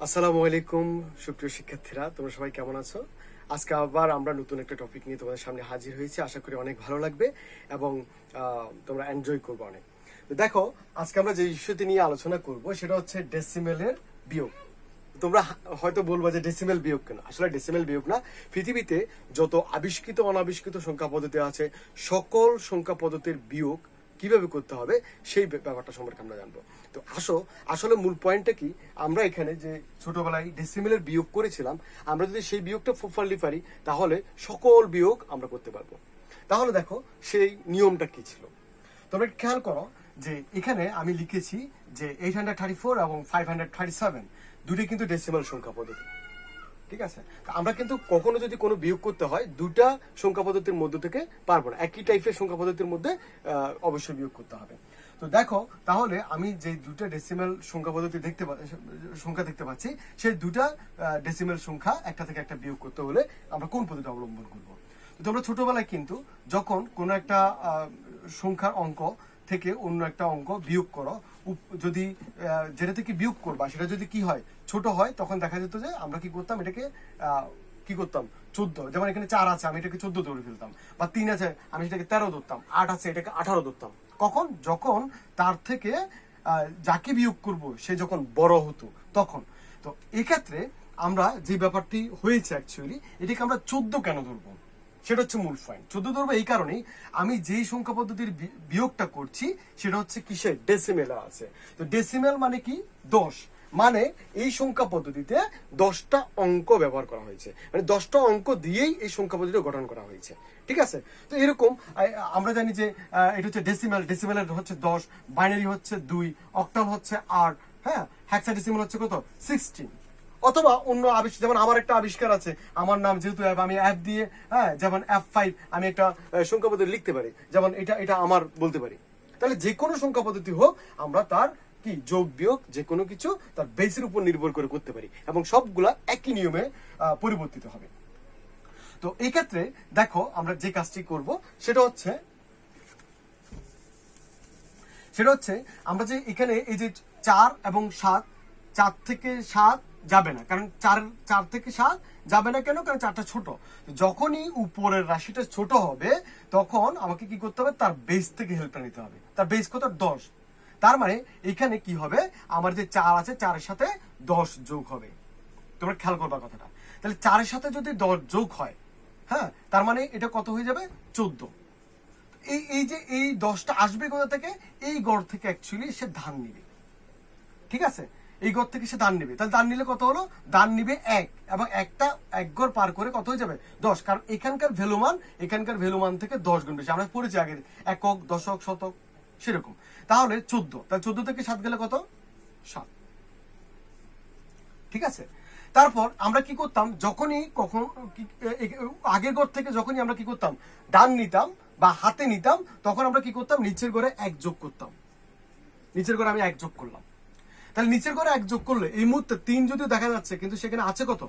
আসসালামু আলাইকুম সুপ্রিয় শিক্ষার্থীরা, তোমরা সবাই কেমন আছো? আজকে আবার আমরা নতুন একটা টপিক নিয়ে তোমাদের সামনে হাজির হয়েছি। আশা করি অনেক ভালো লাগবে এবং তোমরা এনজয় করবে অনেক। তো দেখো, আজকে আমরা যে ইস্যুটি নিয়ে আলোচনা করব সেটা হচ্ছে ডেসিমেলের বিয়োগ। তোমরা হয়তো বলবা যে ডেসিমেল বিয়োগ কেন? আসলে ডেসিমেল বিয়োগ না, পৃথিবীতে যত আবিষ্কৃত অনাবিষ্কৃত সংখ্যা পদ্ধতি আছে সকল সংখ্যা পদ্ধতির বিয়োগ কিভাবে করতে হবে সেই ব্যাপারটা সম্পর্কে আমরা জানবো। তো আসলে মূল পয়েন্টটা কি, আমরা এখানে যে ছোটবেলায় ডেসিমেলের বিয়োগ করেছিলাম, আমরা যদি সেই বিয়োগটা প্রপারলি পারি তাহলে সকল বিয়োগ আমরা করতে পারবো। তাহলে দেখো সেই নিয়মটা কি ছিল, তোমরা খেয়াল করো যে এখানে আমি লিখেছি যে 834 এবং 537 দুটি কিন্তু ডেসিমাল সংখ্যা পদ্ধতি। ঠিক আছে, আমরা কিন্তু কখনো যদি কোনো বিয়োগ করতে হয় দুটা সংখ্যা পদ্ধতির মধ্য থেকে পারবো না, একই টাইপের সংখ্যা পদ্ধতির মধ্যে অবশ্যই বিয়োগ করতে হবে। তো দেখো, তাহলে আমি যে দুটা ডেসিমাল সংখ্যা পদ্ধতি সংখ্যা দেখতে পাচ্ছি, সেই দুটা ডেসিমাল সংখ্যা একটা থেকে একটা বিয়োগ করতে হলে আমরা কোন পদ্ধতি অবলম্বন করবো? তো তোমরা ছোটবেলায় কিন্তু যখন কোনো একটা সংখ্যার অঙ্ক থেকে অন্য একটা অঙ্ক বিয়োগ করো, যদি যেটা থেকে বিয়োগ করবা সেটা যদি কি হয়, ছোট হয়, তখন দেখা যেত যে আমরা কি করতাম, এটাকে কি করতাম 14, যেমন এখানে 4 আছে আমি এটাকে 14 ধরে ফেলতাম, বা 3 আছে আমি সেটাকে 13 ধরতাম, 8 আছে এটাকে 18 ধরতাম। কখন? যখন তার থেকে যাকে বিয়োগ করব সে যখন বড় হতো তখন। তো এক্ষেত্রে আমরা যে ব্যাপারটি হয়েছে অ্যাকচুয়ালি, এটাকে আমরা 14 কেন ধরবো সেটা হচ্ছে মূল পয়েন্ট। 14 ধরবো এই কারণেই, আমি যেই সংখ্যা পদ্ধতির বিয়োগটা করছি সেটা হচ্ছে কিসে, ডেসিমেলে আছে। তো ডেসিমেল মানে কি, 10, মানে এই সংখ্যা পদ্ধতিতে 10টা অঙ্ক ব্যবহার করা হয়েছে, মানে 10টা অঙ্ক দিয়েই এই সংখ্যা পদ্ধতি গঠন করা হয়েছে। ঠিক আছে, তো এরকম আমরা জানি যে এটা হচ্ছে ডেসিমেল, ডেসিমেলের হচ্ছে 10, বাইনারি হচ্ছে 2, অক্টাল হচ্ছে 8, হ্যাঁ, হেক্সাডেসিমেল হচ্ছে কত, 16। অথবা অন্য যেমন আমার একটা আবিষ্কার আছে, আমার নাম যেহেতু অ্যাপ, আমি অ্যাপ দিয়ে, হ্যাঁ, যেমন F5 আমি একটা সংখ্যা পদ্ধতি লিখতে পারি, যেমন এটা আমার বলতে পারি। তাহলে যে কোনো সংখ্যা পদ্ধতি হোক, আমরা তার কি যোগ বিয়োগ যে কোনো কিছু তার বেসের উপর নির্ভর করে করতে পারি এবং সবগুলা একই নিয়মে পরিবর্তিত হবে। তো এই ক্ষেত্রে দেখো, আমরা যে কাজটি করব সেটা হচ্ছে আমরা যে এখানে এই যে 4 এবং 7, 4 থেকে 7 যাবে না, কারণ 4 থেকে 7 যাবে না কেন, কারণ 4টা ছোট। যখনই উপরের রাশিটা ছোট হবে তখন আমাকে কি করতে হবে, তার বেস থেকে হেল্পটা নিতে হবে। তার বেস কত, 10। তার মানে এখানে কি হবে, আমার যে 4 আছে 4 এর সাথে 10 যোগ হবে। তোমরা খেয়াল করবা কথাটা, তাহলে 4 এর সাথে যদি 10 যোগ হয়, হ্যাঁ, তার মানে এটা কত হয়ে যাবে, 14। এই যে এই 10টা আসবে কোথা থেকে, এই গড় থেকে অ্যাকচুয়ালি সে ধান নিবে। ঠিক আছে, এই গড় থেকে সে দান নিবে। তাহলে দান নিলে কত হলো, দান নিবে 1, এবং একটা এক গড় পার করে কত হয়ে যাবে, 10, কারণ এখানকার ভ্যালুমান থেকে 10 গুণ বেশি। আমরা পড়েছি আগে একক, দশক, শতক, সেরকম। তাহলে 14, তাহলে 14 থেকে 7 গেলে কত, 7। ঠিক আছে, তারপর আমরা কি করতাম, যখনই আগের গড় থেকে যখনই আমরা কি করতাম, ডান নিতাম বা হাতে নিতাম, তখন আমরা কি করতাম, নিচের ঘরে 1 যোগ করতাম। নিচের ঘরে আমি 1 যোগ করলাম, তাহলে নিচের ঘরে 1 যোগ করলে এই মুহূর্তে 3 যদিও দেখা যাচ্ছে, কিন্তু সেখানে আছে কত,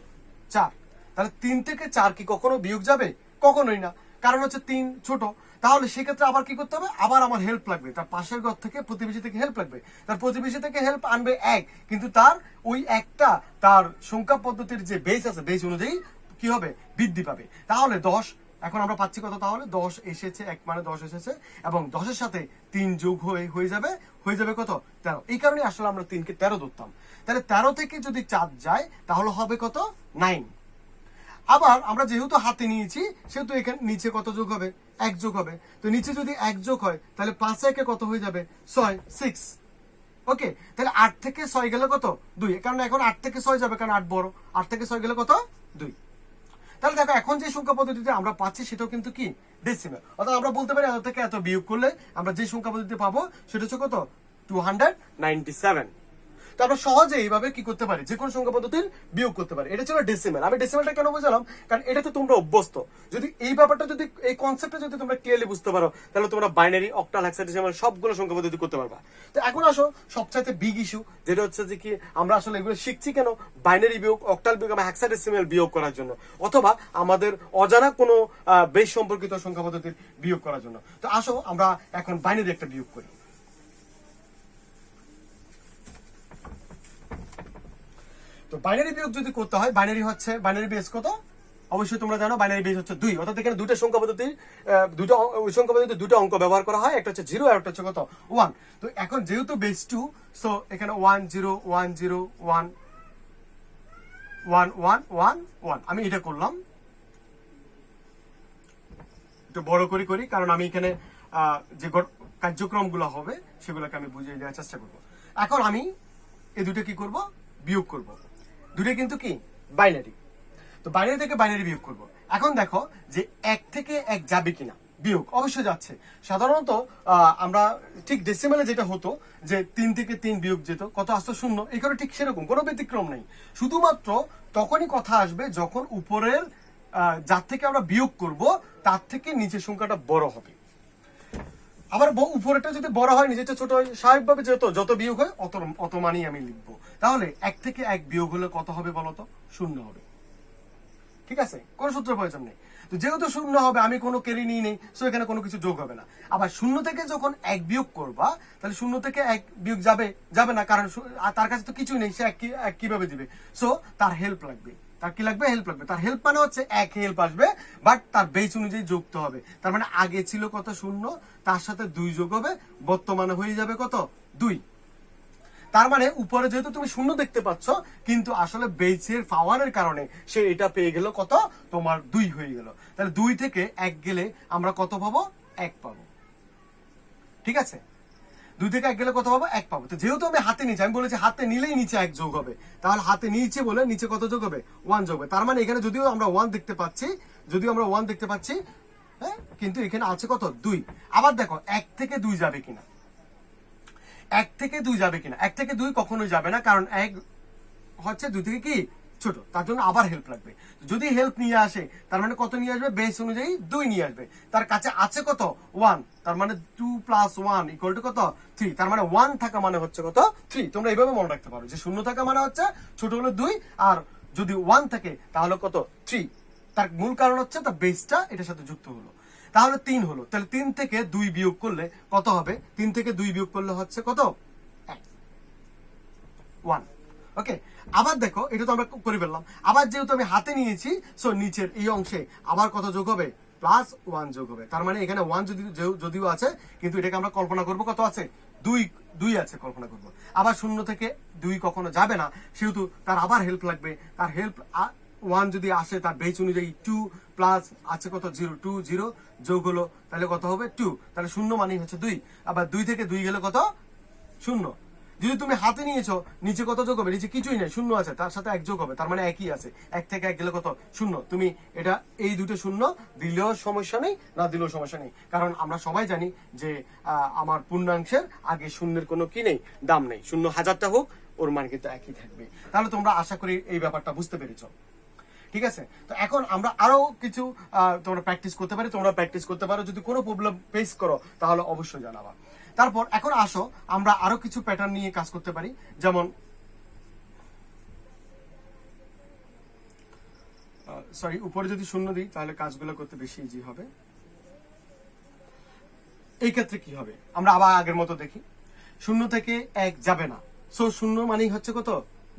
4। তাহলে 3 থেকে 4 কি কখনো বিয়োগ যাবে, কখনোই না, কারণ হচ্ছে 3 ছোট। তাহলে সেক্ষেত্রে আবার কি করতে হবে, আবার আমার হেল্প লাগবে, তার পাশের ঘর থেকে, প্রতিবেশী থেকে হেল্প লাগবে। তার প্রতিবেশী থেকে হেল্প আনবে 1, কিন্তু তার ওই একটা তার সংখ্যা পদ্ধতির যে বেস আছে, বেস অনুযায়ী কি হবে, বৃদ্ধি পাবে। তাহলে 10 এখন আমরা পাচ্ছি কত, তাহলে 10 এসেছে, 1 মানে 10 এসেছে, এবং 10-এর সাথে 3 যোগ হয়ে যাবে কত, 13। এই কারণে আসলে আমরা 3 কে 13 ধরতাম। তাহলে 13 থেকে যদি 4 যায় তাহলে হবে কত, 9। আবার আমরা যেহেতু হাতে নিয়েছি সেহেতু এখানে নিচে কত যোগ হবে, 1 যোগ হবে। তো নিচে যদি 1 যোগ হয় তাহলে 5 একে কত হয়ে যাবে, 6। ওকে, তাহলে 8 থেকে 6 গেলে কত, 2, কারণ এখন 8 থেকে 6 যাবে, কারণ 8 বড়। 8 থেকে 6 গেলে কত, 2। তাহলে দেখো, এখন যে সংখ্যা পদ্ধতিতে আমরা পাচ্ছি সেটাও কিন্তু কি, ডেসিমেল। অর্থাৎ আমরা বলতে পারি এত থেকে এত বিয়োগ করলে আমরা যে সংখ্যা পদ্ধতিতে পাবো সেটা হচ্ছে কত, 297। তো আমরা সহজে এইভাবে কি করতে পারি, যে কোনো সংখ্যা পদ্ধতির বিয়োগ করতে পারি। এটা ছিল ডেসিমেল। আমি ডেসিমেলটা কেন বোঝালাম, কারণ এটা তো তোমরা অভ্যস্ত। যদি এই ব্যাপারটা, যদি এই কনসেপ্টটা যদি তোমরা ক্লিয়ারলি বুঝতে পারো, তাহলে তোমরা বাইনারি, অক্টাল, হেক্সাডেসিমাল সবগুলো সংখ্যা পদ্ধতি করতে পারবা। তো এখন আসো সবচাইতে বিগ ইস্যু, যেটা হচ্ছে যে কি, আমরা আসলে এগুলো শিখছি কেন, বাইনারি বিয়োগ, অক্টাল বিয়োগ এবং হেক্সাডেসিমাল বিয়োগ করার জন্য, অথবা আমাদের অজানা কোনো বেশ সম্পর্কিত সংখ্যা পদ্ধতির বিয়োগ করার জন্য। তো আসো আমরা এখন বাইনারি একটা বিয়োগ করি। তো বাইনারি বিয়োগ যদি করতে হয়, বাইনারি বেস কত? অবশ্যই তোমরা জানো বাইনারি বেস হচ্ছে 2। অর্থাৎ এখানে দুটো সংখ্যা পদ্ধতি, দুটো অঙ্ক ব্যবহার করা হয়, একটা হচ্ছে 0 আর একটা হচ্ছে কত 1। তো এখন যেহেতু বেস 2, সো এখানে 1 0 1 0 1 1 1 1 1 আমি এটা করলাম, একটু বড় করি কারণ আমি এখানে যে কার্যক্রমগুলো হবে সেগুলোকে আমি বুঝিয়ে দেওয়ার চেষ্টা করব। এখন আমি এই দুটো কি করব? বিয়োগ করব। দুটো কিন্তু কি বাইনারি, তো বাইনারি থেকে বাইনারি বিয়োগ করব। এখন দেখো যে 1 থেকে 1 যাবে কিনা, বিয়োগ অবশ্যই যাচ্ছে। সাধারণত আমরা ঠিক ডেসিমেলে যেটা হতো যে 3 থেকে 3 বিয়োগ যেত, কত আসতো? 0। এখানে ঠিক সেরকম কোনো ব্যতিক্রম নেই, শুধুমাত্র তখনই কথা আসবে যখন উপরের যার থেকে আমরা বিয়োগ করব তার থেকে নিচের সংখ্যাটা বড় হবে। আবার উপরেটা যদি বড় হয় নিচেরটা ছোট হয়, স্বাভাবিকভাবে যত বিয়োগ হয় অত মানেই আমি লিখবো। তাহলে 1 থেকে 1 বিয়োগ হলে কত হবে বলতো? 0 হবে। ঠিক আছে, কোনো সূত্র প্রয়োজন নেই। তো যেহেতু 0 হবে, আমি কোনো ক্যারি নিয়ে নেই, সো এখানে কোনো কিছু যোগ হবে না। আবার 0 থেকে যখন 1 বিয়োগ করবা, তাহলে 0 থেকে 1 বিয়োগ যাবে না, কারণ তার কাছে তো কিছুই নেই, সে 1 কিভাবে দিবে? সো তার হেল্প লাগবে। তার কি লাগবে? হেল্প লাগবে। তার হেল্প মানে হচ্ছে 1 হেল্প আসবে, বাট তার বেস অনুযায়ী যোগতে হবে। তার মানে আগে ছিল কত? 0, তার সাথে 2 যোগ হবে, বর্তমানে হয়ে যাবে কত? 2। তার মানে উপরে যেহেতু তুমি 0 দেখতে পাচ্ছ, কিন্তু আসলে বেসের পাওয়ারের কারণে সে এটা পেয়ে গেল কত? তোমার 2 হয়ে গেল। তাহলে 2 থেকে 1 গেলে আমরা কত পাবো? 1 পাবো। ঠিক আছে, 2 থেকে 1 গেলে কত পাবো? 1 পাবো। তো যেহেতু আমি হাতে নিচ্ছি, আমি বলেছি হাতে নিলেই নিচে 1 যোগ হবে, তাহলে হাতে নিচে বলে নিচে কত যোগ হবে? 1 যোগ হবে। তার মানে এখানে যদিও আমরা 1 দেখতে পাচ্ছি, হ্যাঁ, কিন্তু এখানে আছে কত? 2। আবার দেখো 1 থেকে 2 যাবে কিনা, 1 থেকে 2 যাবে কিনা? 1 থেকে 2 কখনোই যাবে না, কারণ 1 হচ্ছে 2 থেকে কি ছোট, তার জন্য আবার হেল্প লাগবে। যদি হেল্প নিয়ে আসে, তার মানে কত নিয়ে আসবে? বেস অনুযায়ী 2 নিয়ে আসবে। তার কাছে আছে কত? 1, তার মানে 2 + 1 = কত? 3। তার মানে 1 থাকা মানে হচ্ছে কত? 3। তোমরা এইভাবে মনে রাখতে পারো যে 0 থাকা মানে হচ্ছে ছোট হলো 2, আর যদি 1 থাকে তাহলে কত? 3। তার মূল কারণ হচ্ছে তার বেসটা এটার সাথে যুক্ত হলো। তাহলে 3 হলো। তাহলে 3 থেকে 2 বিয়োগ করলে কত হবে? 3 থেকে 2 বিয়োগ করলে হচ্ছে কত? 1। ওকে, আবার দেখো এটা তো আমরা করে ফেললাম। আবার যেহেতু আমি হাতে নিয়েছি, সো নিচের এই অংশে আবার কত যোগ হবে? +1 যোগ হবে। তার মানে এখানে 1 যদিও আছে, কিন্তু এটাকে আমরা কল্পনা করব কত আছে? 2 আছে, কল্পনা করব। আবার 0 থেকে 2 কখনো যাবে না, সেহেতু তার আবার হেল্প লাগবে। তার হেল্প 1 যদি আসে, তার বেস অনুযায়ী 2 প্লাস আছে কত? 0, 2 0 যোগ হলো, তাহলে কত হবে? 2। তাহলে 0 মানেই হচ্ছে 2। আবার 2 থেকে 2 গেলে কত? 0। যদি তুমি হাতে নিয়েছো, নিচে কত যোগ হবে? নিচে কিছুই নেই, 0 আছে, তার সাথে 1 যোগ হবে, তার মানে একই আছে। 1 থেকে 1 গেলে কত? 0। তুমি এটা এই দুটো 0 দিলেও সমস্যা নেই, না দিলেও সমস্যা নেই, কারণ আমরা সবাই জানি যে আমার পূর্ণাংশের আগে শূন্যের কোনো কি নেই, দাম নেই। 0 হাজারটা হোক, ওর মান কিন্তু একই থাকবে। তাহলে তোমরা আশা করি এই ব্যাপারটা বুঝতে পেরেছো। ঠিক আছে, তো এখন আমরা আরো কিছু তোমরা প্র্যাকটিস করতে পারি। তোমরা প্র্যাকটিস করতে পারো, যদি কোনো প্রবলেম ফেস করো তাহলে অবশ্যই জানাবা। তারপর এখন আসো আমরা আরো কিছু প্যাটার্ন নিয়ে কাজ করতে পারি। যেমন সরি, উপরে যদি 0 দিই তাহলে কাজগুলো করতে বেশি ইজি হবে। এই ক্ষেত্রে কি হবে? আমরা আবার আগের মতো দেখি। 0 থেকে 1 যাবে না, সো 0 মানেই হচ্ছে কত?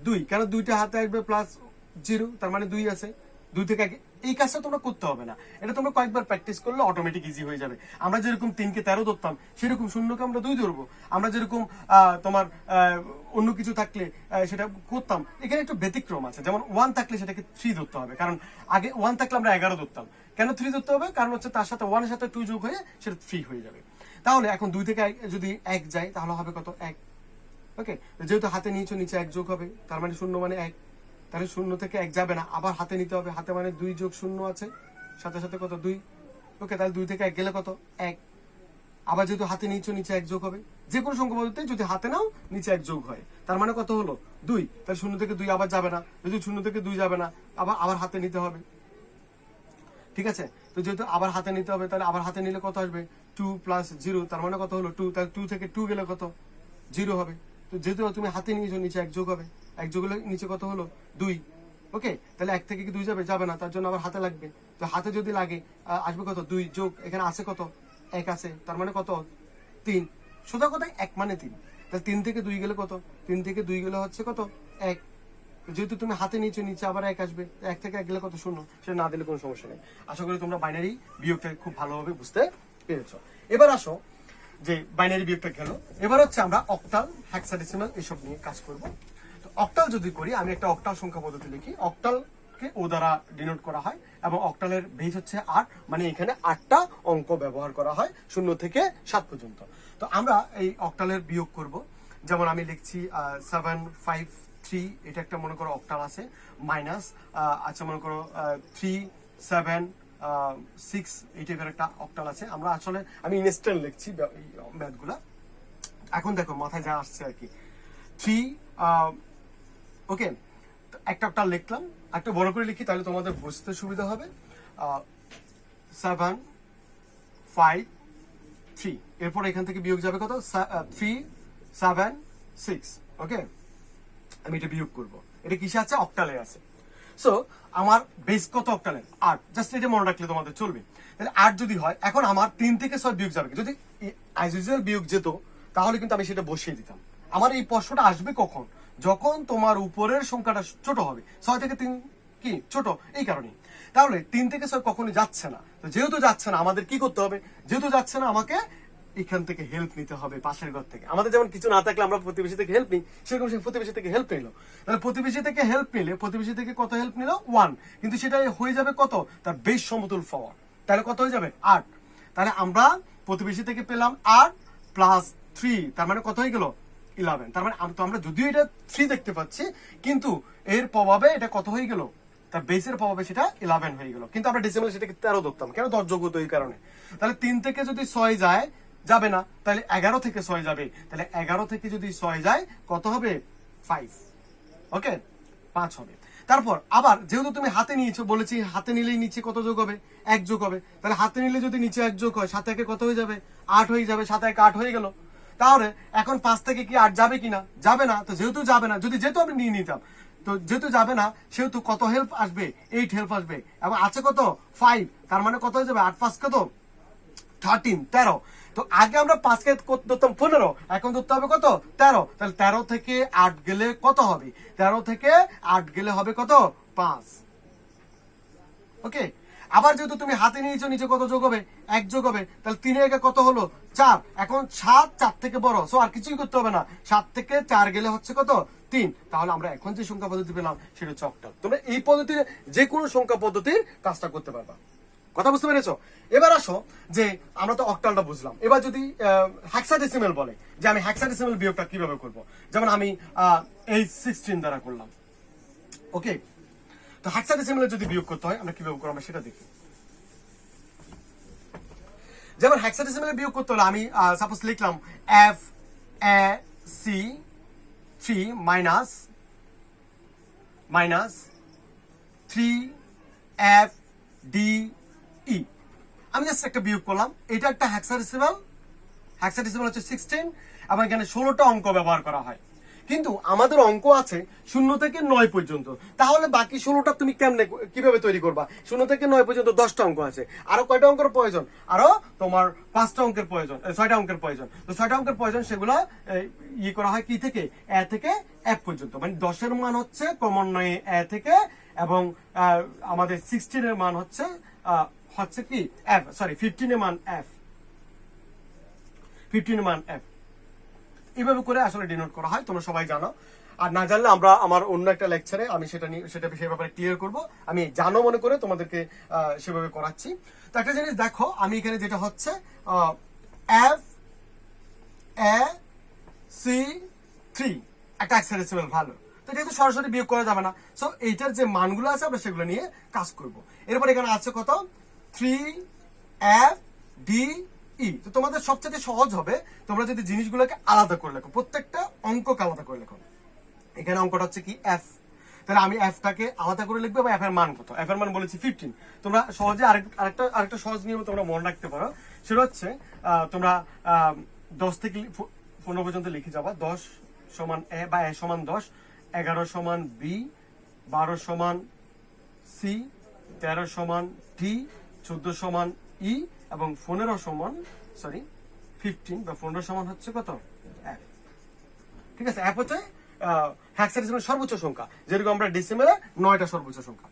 2। কেন? 2টা হাতে আসবে +0, তার মানে 2 আছে। 2 থেকে 1, এই কাজটা তোমরা করতে হবে না, এটা তোমরা কয়েকবার প্র্যাকটিস করলে অটোমেটিক ইজি হয়ে যাবে। আমরা যেরকম 3 কে 13 ধরতাম, সেরকম 0 কে আমরা 2 ধরবো। আমরা যেরকম তোমার অন্য কিছু থাকলে সেটা করতাম, এখানে একটু ব্যতিক্রম আছে। যেমন 1 থাকলে সেটাকে 3 ধরতে হবে, কারণ আগে 1 থাকলে আমরা 11 ধরতাম। কেন 3 ধরতে হবে? কারণ হচ্ছে তার সাথে 1 এর সাথে 2 যোগ হয়ে সেটা 3 হয়ে যাবে। তাহলে এখন 2 থেকে 1 যদি 1 যায়, তাহলে হবে কত? 1। ওকে, যেহেতু হাতে নিয়েছো, নিচে 1 যোগ হবে, তার মানে 0 মানে 1। তাহলে 0 থেকে 1 যাবে না, আবার হাতে নিতে হবে। হাতে মানে 2 যোগ 0 আছে, সাথে সাথে কত? 2। ওকে, তাহলে 2 থেকে 1 গেলে কত? 1। আবার যেহেতু হাতে নিয়েছো, নিচে 1 যোগ হবে। যে কোনো সংখ্যা পদ্ধতিতে যদি হাতে নাও, নিচে 1 যোগ হয়, তার মানে কত হলো? 2। তাহলে 0 থেকে 2 আবার যাবে না, যদি 0 থেকে 2 যাবে না, আবার হাতে নিতে হবে। ঠিক আছে, তো যেহেতু আবার হাতে নিতে হবে, তাহলে আবার হাতে নিলে কত আসবে? 2 + 0, তার মানে কত হলো? 2। তাহলে 2 থেকে 2 গেলে কত? 0 হবে। তো যেহেতু তুমি হাতে নিয়েছো, নিচে 1 যোগ হবে। 1 যোগ হলে নিচে কত হলো? 2। ওকে, তাহলে 1 থেকে কি 2 যাবে না, তার জন্য আবার হাতে লাগবে। তো হাতে যদি লাগে, আসবে কত? 2 যোগ, এখানে আছে কত? 1 আছে, তার মানে কত? 3। সোজা কথায় 1 মানে 3। তাহলে 3 থেকে 2 গেলে কত? 3 থেকে 2 গেলে হচ্ছে কত? 1। যেহেতু তুমি হাতে নিচে নিচে আবার 1 আসবে, 1 থেকে 1 গেলে কত? 0, সেটা না দিলে কোনো সমস্যা নেই। আশা করি তোমরা বাইনারি বিয়োগটা খুব ভালোভাবে বুঝতে পেরেছো। এবার আসো যে বাইনারি বিয়োগটা গেল, এবার হচ্ছে আমরা অক্টাল, হেক্সাডেসিমাল এসব নিয়ে কাজ করব। তো অক্টাল যদি করি, আমি একটা অক্টাল সংখ্যা পদ্ধতি লিখি। অক্টালকে ও দ্বারা ডিনোট করা হয় এবং অক্টালের বেজ হচ্ছে 8, মানে এখানে 8টা অঙ্ক ব্যবহার করা হয় 0 থেকে 7 পর্যন্ত। তো আমরা এই অক্টালের বিয়োগ করব। যেমন আমি লিখছি 753, এটা একটা মনে করো অক্টাল আছে, মাইনাস আচ্ছা মনে করো 376 এই টাইপের একটা অক্টাল আছে। আমরা আসলে আমি ইনস্ট্যান্ট লিখছি ম্যাথগুলা। এখন দেখো মাথায় যা আসছে আর কি, 3 ওকে, একটা অক্টাল লিখলাম, একটা বড় করে লিখি তাহলে তোমাদের বুঝতে সুবিধা হবে। 7 5 3, এরপর এখান থেকে বিয়োগ যাবে কত? 3 7 6। ওকে, আমি এটা বিয়োগ করব। এটা কিসে আছে? অক্টালে আছে। সো আমার বেস কত অক্টালের? 8। জাস্ট এটা মনে রাখলে তোমাদের চলবে। তাহলে 8 যদি হয়, এখন আমার 3 থেকে 6 বিয়োগ যাবে। যদি অ্যাজ ইউজুয়াল বিয়োগ যেত তাহলে কিন্তু আমি সেটা বসিয়ে দিতাম। আমার এই প্রশ্নটা আসবে কখন? যখন তোমার উপরের সংখ্যাটা ছোট হবে। 6 থেকে 3 কি ছোট, এই কারণে। তাহলে 3 থেকে 6 কখনো যাচ্ছে না। তো যেহেতু যাচ্ছে না, আমাদের কি করতে হবে? যেহেতু যাচ্ছে না, আমাকে এখান থেকে হেল্প নিতে হবে, পাশের ঘর থেকে। আমাদের যেমন কিছু না থাকলে আমরা প্রতিবেশী থেকে হেল্প নিই, সেরকম সে প্রতিবেশী থেকে হেল্প নিল। তাহলে প্রতিবেশী থেকে হেল্প নিলে, প্রতিবেশী থেকে কত হেল্প নিল? 1, কিন্তু সেটা হয়ে যাবে কত? তার বেশ সমতুল পাওয়ার। তাহলে কত হয়ে যাবে? 8। তাহলে আমরা প্রতিবেশী থেকে পেলাম 8 প্লাস 3, তার মানে কত হয়ে গেল? 11। তার মানে তো আমরা যদিও এটা 3 দেখতে পাচ্ছি, কিন্তু এর প্রভাবে এটা কত হয়ে গেল? তার বেসের প্রভাবে সেটা 11 হয়ে গেল। কিন্তু আমরা ডেসিমাল সেটাকে 13 ধরতাম, কেন? 10 যোগ হতো এই কারণে। তাহলে 3 থেকে যদি 6 যায়, যাবে না, তাহলে 11 থেকে 6 যাবে। তাহলে 11 থেকে যদি 6 যায় কত হবে? 5। ওকে, 5 হবে। তারপর আবার যেহেতু তুমি হাতে নিয়েছো, বলেছি হাতে নিলেই নিচে কত যোগ হবে? 1 যোগ হবে। তাহলে হাতে নিলে যদি নিচে 1 যোগ হয়, 7 একে কত হয়ে যাবে? 8 হয়ে যাবে। 7 1 8 হয়ে গেল। তাহলে এখন 5 থেকে কি 8 যাবে কিনা? যাবে না। তো যেহেতু যাবে না, যেহেতু আমি নিয়ে নিতাম, তো যেহেতু যাবে না, সেহেতু কত হেল্প আসবে? 8 হেল্প আসবে। এবং আছে কত? 5। তার মানে কত হয়ে যাবে? 8 5 কত? 13, 13। তো আগে আমরা 5 কে ধরতাম 15, এখন ধরতে হবে কত? 13। তাহলে 13 থেকে 8 গেলে কত হবে? 13 থেকে 8 গেলে হবে কত? 5। ওকে, আবার যেহেতু তুমি হাতে নিয়েছো, নিচে কত যোগ হবে? 1 যোগ হবে। তাহলে 3 এর কত হলো? 4। এখন 7 4 থেকে বড়, সো আর কিছুই করতে হবে না। 7 থেকে 4 গেলে হচ্ছে কত? 3। তাহলে আমরা এখন যে সংখ্যা পদ্ধতি পেলাম সেটা হচ্ছে অক্টাল। তোমরা এই পদ্ধতির যে কোনো সংখ্যা পদ্ধতির কাজটা করতে পারবা। কথা বুঝতে পেরেছো? এবার আসো যে আমরা তো অক্টালটা বুঝলাম, এবার যদি হেক্সাডেসিমাল বলে যে আমি হেক্সাডেসিমাল বিয়োগটা কিভাবে করব, যেমন আমি 816 দ্বারা করলাম। ওকে, তো হেক্সাডেসিমালে যদি বিয়োগ করতে হয় আমরা কিভাবে করব, আমরা সেটা দেখি। যেমন হেক্সাডেসিমালে বিয়োগ করতে হলে আমি সাপোজ লিখলাম F A C 3 minus 3 F D E. আমি জাস্ট একটা বিয়োগ করলাম। এটা একটা হেক্সাডেসিমাল হচ্ছে 16 এবং এখানে 16টা অঙ্ক ব্যবহার করা হয়। কিন্তু আমাদের অঙ্ক আছে 0 থেকে 9 পর্যন্ত। তাহলে বাকি 16টা তুমি কেমনে কিভাবে তৈরি করবা? 0 থেকে 9 পর্যন্ত 10টা অঙ্ক আছে। আরো কয়টা অঙ্কের প্রয়োজন? আরো তোমার 5টা অঙ্কের প্রয়োজন, 6টা অঙ্কের প্রয়োজন। তো 6টা অঙ্কের প্রয়োজন, সেগুলো ইয়ে করা হয় কি থেকে? এ থেকে এফ পর্যন্ত। মানে 10 এর মান হচ্ছে ক্রমান্বয়ে এ থেকে, এবং আমাদের 16 এর মান হচ্ছে কি এফ, সরি 15 এর মান এফ, 15 এর মান এফ। এইভাবে করে আসলে ডিনোট করা হয়, তোমরা সবাই জানো। আর না জানলে আমরা আমার অন্য একটা লেকচারে আমি সেটা সেই ব্যাপারে ক্লিয়ার করব। আমি জানো মনে করে তোমাদেরকে সেভাবে করাচ্ছি। তো একটা জিনিস দেখো, আমি এখানে যেটা হচ্ছে এফ এ সি 3 একটা হেক্সাডেসিমাল ভ্যালু। তো এটা তো সরাসরি বিয়োগ করা যাবে না, সো এইটার যে মানগুলো আছে আমরা সেগুলো নিয়ে কাজ করব। এরপর এখানে আছে কত? 3 এফ ডি ই। তো তোমাদের সবচেয়ে সহজ হবে তোমরা যদি জিনিসগুলোকে আলাদা করে লেখো, প্রত্যেকটা অঙ্ককে আলাদা করে লেখো। এখানে অঙ্কটা হচ্ছে কি এফ, তাহলে আমি এফটাকে আলাদা করে লিখবো এবং এফ এর মান কত? এফ এর মান বলেছি 15। তোমরা সহজে আরেকটা সহজ নিয়ম তোমরা মনে রাখতে পারো, সেটা হচ্ছে তোমরা 10 থেকে 15 পর্যন্ত লিখে যাবা। 10 সমান এ বা এ সমান 10, 11 সমান বি, 12 সমান সি, 13 সমান ডি, 14 সমান ই, এবং 15 সমান 15 বা 15 সমান হচ্ছে কত? এফ। ঠিক আছে, এফ হচ্ছে হেক্সাডেসিমেল সর্বোচ্চ সংখ্যা, যেরকম আমরা ডেসিমেলে 9টা সর্বোচ্চ সংখ্যা,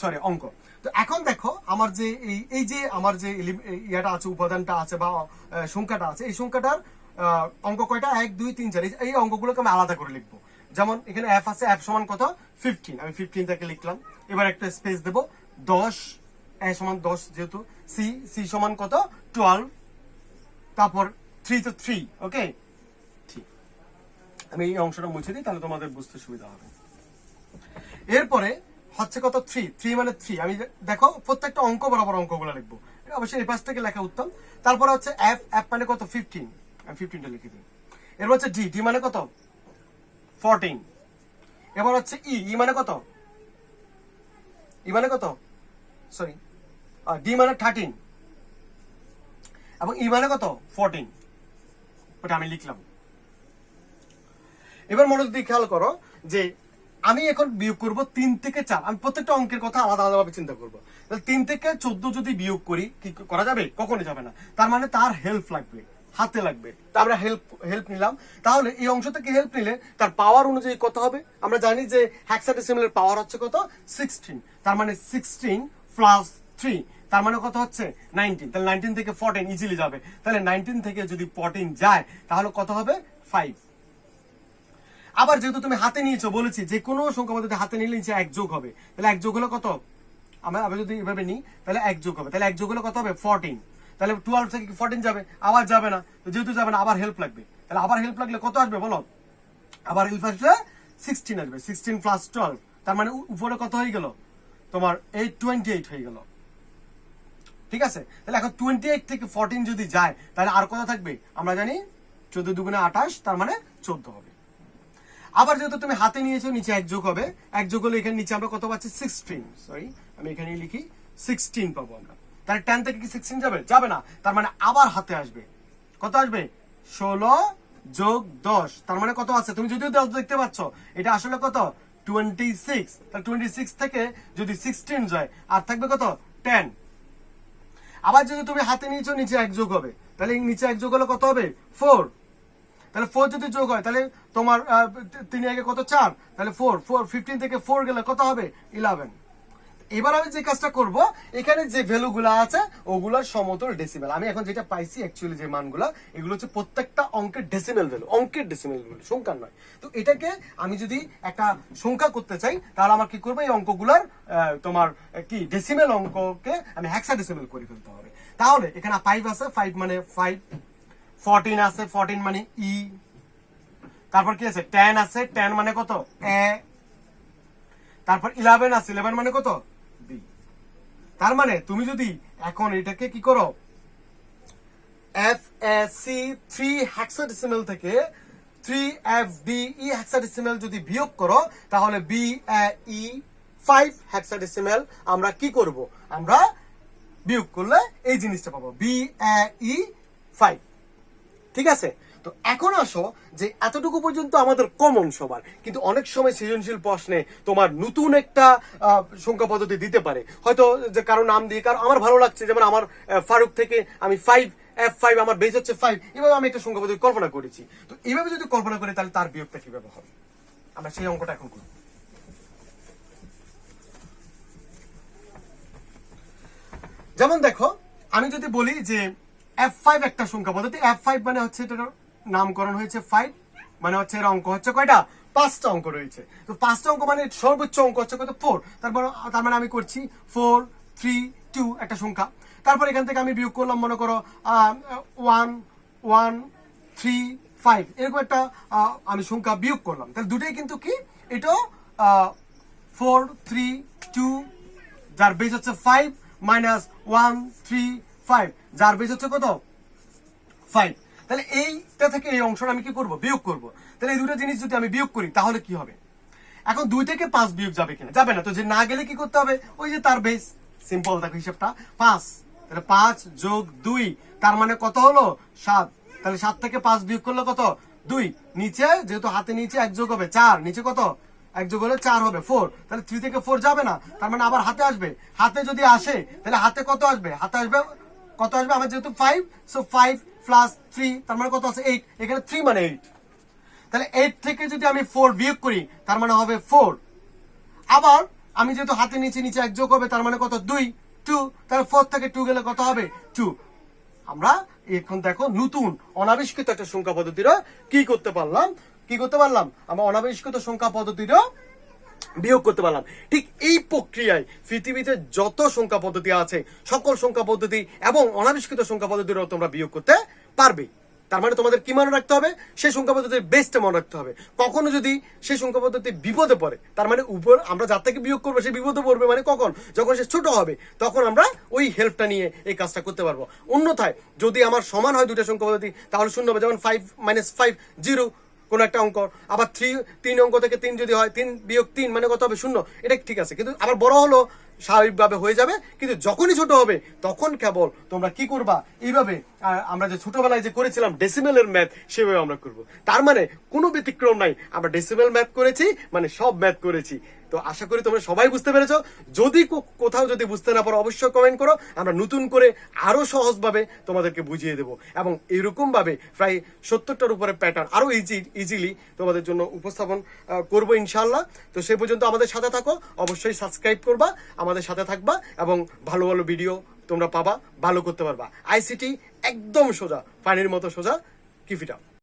সরি অঙ্ক। তো এখন দেখো আমার যে এই যে আমার যে ইয়াটা আছে, উপাদানটা আছে বা সংখ্যাটা আছে, এই সংখ্যাটার অঙ্ক কয়টা, 1 2 3 4, এই অঙ্কগুলোকে আমি আলাদা করে লিখবো। যেমন এখানে এফ আছে, এফ সমান কত 15, আমি 15 থেকে লিখলাম। এবার একটা স্পেস দেবো 10, এ সমান 10 যেহেতু, সি সমান কত 12, তারপর 3 তো 3, ওকে। ঠিক, আমি এই অংশটা মুছে দিই তাহলে তোমাদের বুঝতে সুবিধা হবে। এরপরে হচ্ছে কত 3 মানে 3, আমি দেখো প্রত্যেকটা অঙ্ক বরাবর অঙ্কগুলো লিখবো, অবশ্যই এই পাশ থেকে লেখা উত্তম। তারপর হচ্ছে এফ, এফ মানে কত 15, আমি 15টা লিখে দিই। এরপর হচ্ছে ডি, ডি মানে কত 14। এবার হচ্ছে ই মানে কত, ই মানে কত সরি ডি মানে 13 এবং ই মানে কত 14, ওটা আমি লিখলাম। এবার মনোযোগ দিয়ে খেয়াল করো যে আমি এখন বিয়োগ করব 3 থেকে 4, আমি প্রত্যেকটা অঙ্কের কথা আলাদা আলাদাভাবে চিন্তা করবো। 3 থেকে 14 যদি বিয়োগ করি কি করা যাবে, কখনোই যাবে না। তার মানে তার হেল্প লাগবে, হাতে লাগবে। তা আমরা হেল্প নিলাম। তাহলে এই অংশ থেকে হেল্প নিলে তার পাওয়ার অনুযায়ী কত হবে, আমরা জানি যে হেক্সাডেসিমেলের পাওয়ার হচ্ছে কত 16, তার মানে 16 প্লাস 3, তার মানে কত হচ্ছে 19। তাহলে 19 থেকে 14 ইজিলি যাবে। তাহলে 19 থেকে যদি 14 যায় তাহলে কত হবে 5। আবার যেহেতু তুমি হাতে নিয়েছো, বলেছি যে কোনো সংখ্যা পদ্ধতি হাতে নিলে নিচে 1 যোগ হবে। তাহলে 1 যোগ হলো কত, আমরা যদি এভাবে নিই তাহলে 1 যোগ হবে। তাহলে 1 যোগ হলে কত হবে 14। তাহলে 12 থেকে 14 যাবে, আবার যাবে না। যেহেতু যাবে না, আবার হেল্প লাগবে। তাহলে আবার হেল্প লাগলে কত আসবে বলো, আবার হেল্প আসলে 16 আসবে। 16 প্লাস 12, তার মানে উপরে কত হয়ে গেল তোমার 28 হয়ে গেল। ঠিক আছে, তাহলে এখন 28 থেকে 14 যদি যায় তাহলে আর কত থাকবে, আমরা জানি 14 দুগুণে 28, তার মানে 14 হবে। আবার যেহেতু তুমি হাতে নিয়েছো, নিচে 1 যোগ হবে। 1 যোগ হলে এখানে নিচে আমরা কত পাচ্ছি 16, সরি আমি এখানে লিখি 16 পাবো আমরা। তাহলে 10 থেকে কি 16 যাবে, যাবে না। তার মানে আবার হাতে আসবে, কত আসবে 16 যোগ 10, তার মানে কত আছে, তুমি যদিও 10 দেখতে পাচ্ছ, এটা আসলে কত 26। তাহলে 26 থেকে যদি 16 যায় আর থাকবে কত 10। আবার যদি তুমি হাতে নিয়েছো, নিচে 1 যোগ হবে। তাহলে নিচে 1 যোগ হলে কত হবে 4। তাহলে 4 যদি যোগ হয় তাহলে তোমার 3 আগে কত 4, তাহলে 4 15 থেকে 4 গেলে কত হবে 11। এবার আমি যে কাজটা করব, এখানে যে ভ্যালুগুলো আছে ওগুলোর সমতুল ডেসিমেল, আমি এখন যেটা পাইছি অ্যাকচুয়ালি যে মানগুলো, এগুলো হচ্ছে প্রত্যেকটা অঙ্কের ডেসিমেল ভ্যালু, অঙ্কের ডেসিমেল ভ্যালু, সংখ্যার নয়। তো এটাকে আমি যদি একটা সংখ্যা করতে চাই তাহলে আমার কি করবো, এই অঙ্কগুলোর তোমার কি ডেসিমেল অঙ্ককে আমি হেক্সাডেসিমেল করে ফেলতে হবে। তাহলে এখানে 5 আছে, 5 মানে 5, 14 আছে, 14 মানে ই, তারপর কি আছে 10 আছে, 10 মানে কত এ, তারপর 11 আছে, 11 মানে কত বি। তার মানে তুমি যদি এখন এটাকে কি করো, FAC3 হেক্সাডেসিমেল থেকে 3FDE হেক্সাডেসিমেল যদি বিয়োগ করো তাহলে BAE5 হেক্সাডেসিমেল আমরা কি করব, আমরা বিয়োগ করলে এই জিনিসটা পাবো BAE5। ঠিক আছে, তো এখন আসো যে এতটুকু পর্যন্ত আমাদের কমন সবার, কিন্তু অনেক সময় সৃজনশীল প্রশ্নে তোমার নতুন একটা সংখ্যা পদ্ধতি দিতে পারে, হয়তো যে কারো নাম দিয়ে, কারণ আমার ভালো লাগছে, যেমন আমার ফারুক থেকে আমি 5 F5, আমার বেস হচ্ছে 5, এভাবে আমি একটা সংখ্যা পদ্ধতি কল্পনা করেছি। তো এইভাবে যদি কল্পনা করি তাহলে তার বিয়োগটা কিভাবে হবে, আমরা সেই অঙ্কটা এখন করি। যেমন দেখো, আমি যদি বলি যে F5 একটা সংখ্যা পদ্ধতি, F5 মানে হচ্ছে এটার নামকরণ হয়েছে 5, মানে হচ্ছে এর অঙ্ক হচ্ছে কয়টা, 5টা অঙ্ক রয়েছে। তো 5টা অঙ্ক মানে সর্বোচ্চ অঙ্ক হচ্ছে কত 4, তার মানে আমি করছি 4 3 2 একটা সংখ্যা। তারপর এখান থেকে আমি বিয়োগ করলাম, মনে করো 1 1 3 5, এরকম একটা আমি সংখ্যা বিয়োগ করলাম। তাহলে দুটোই কিন্তু কি, এটাও 4 3 2, যার বেস হচ্ছে 5 মাইনাস 1 3 5, যার বেস হচ্ছে কত 5। তাহলে এইটা থেকে এই অংশটা আমি কি করব, বিয়োগ করব। তাহলে এই দুটো জিনিস যদি আমি বিয়োগ করি তাহলে কি হবে, এখন 2 থেকে 5 বিয়োগ যাবে কিনা, যাবে না। তো যে না গেলে কি করতে হবে, ওই যে তার বেস, সিম্পল দেখো হিসাবটা 5, তাহলে 5 যোগ 2, তার মানে কত হলো 7। তাহলে 7 থেকে 5 বিয়োগ করলে কত 2, নিচে যেহেতু হাতে নিচে 1 যোগ হবে 4, নিচে কত 1 যোগ হলে 4 হবে 4। তাহলে 3 থেকে 4 যাবে না, তার মানে আবার হাতে আসবে। হাতে যদি আসে তাহলে হাতে কত আসবে, হাতে আসবে কত আসবে, আমার যেহেতু 5, সো 5 প্লাস 3, তার মানে কত আছে 8, এখানে 3 মানে 8। তাহলে 8 থেকে যদি আমি 4 বিয়োগ করি তার মানে হবে 4। আবার আমি যেহেতু হাতে নিচে নিচে এক যোগ হবে তার মানে কত 2 2, তাহলে 4 থেকে 2 গেলে কত হবে 2। আমরা এখন দেখো নতুন অনাবিষ্কৃত একটা সংখ্যা পদ্ধতিরও কি করতে পারলাম আমরা অনাবিষ্কৃত সংখ্যা পদ্ধতিরও বিয়োগ করতে পারলাম। ঠিক এই প্রক্রিয়ায় পৃথিবীতে যত সংখ্যা পদ্ধতি আছে সকল সংখ্যা পদ্ধতি এবং অনাবিষ্কৃত সংখ্যা পদ্ধতিরও তোমরা বিয়োগ করতে পারবে। তার মানে তোমাদের কি মনে রাখতে হবে, সেই সংখ্যা পদ্ধতির বেস্টে মনে রাখতে হবে। কখনো যদি সেই সংখ্যা পদ্ধতি বিপদে পড়ে, তার মানে উপর আমরা যার থেকে বিয়োগ করবো সে বিপদে পড়বে, মানে কখন, যখন সে ছোট হবে তখন আমরা ওই হেল্পটা নিয়ে এই কাজটা করতে পারবো। অন্যথায় যদি আমার সমান হয় দুইটা সংখ্যা পদ্ধতি তাহলে শূন্য হবে, যেমন 5 - 5 0 কোন একটা অঙ্ক। আবার 3 অঙ্ক থেকে 3 যদি হয় 3 - 3 মানে কত হবে 0, এটা ঠিক আছে। কিন্তু আবার বড় হলো স্বাভাবিকভাবে হয়ে যাবে, কিন্তু যখনই ছোট হবে তখন কেবল তোমরা কি করবা, এইভাবে আমরা যে ছোটবেলায় যে করেছিলাম ডেসিমেলের ম্যাথ সেভাবে আমরা করব। তার মানে কোনো ব্যতিক্রম নাই, আমরা ডেসিমেল ম্যাথ করেছি মানে সব ম্যাথ করেছি। তো আশা করি তোমরা সবাই বুঝতে পেরেছো। যদি কোথাও যদি বুঝতে না পারো অবশ্যই কমেন্ট করো, আমরা নতুন করে আরো সহজভাবে তোমাদেরকে বুঝিয়ে দেবো। এবং এরকম ভাবে প্রায় 70টার উপরে প্যাটার্ন আরো ইজিলি তোমাদের জন্য উপস্থাপন করবো ইনশাআল্লাহ। তো সেই পর্যন্ত আমাদের সাথে থাকো, অবশ্যই সাবস্ক্রাইব করবা, আমাদের সাথে থাকবা এবং ভালো ভালো ভিডিও তোমরা পাবা, ভালো করতে পারবা। আইসিটি একদম সোজা, পানির মতো সোজা, কিপ ইট আপ।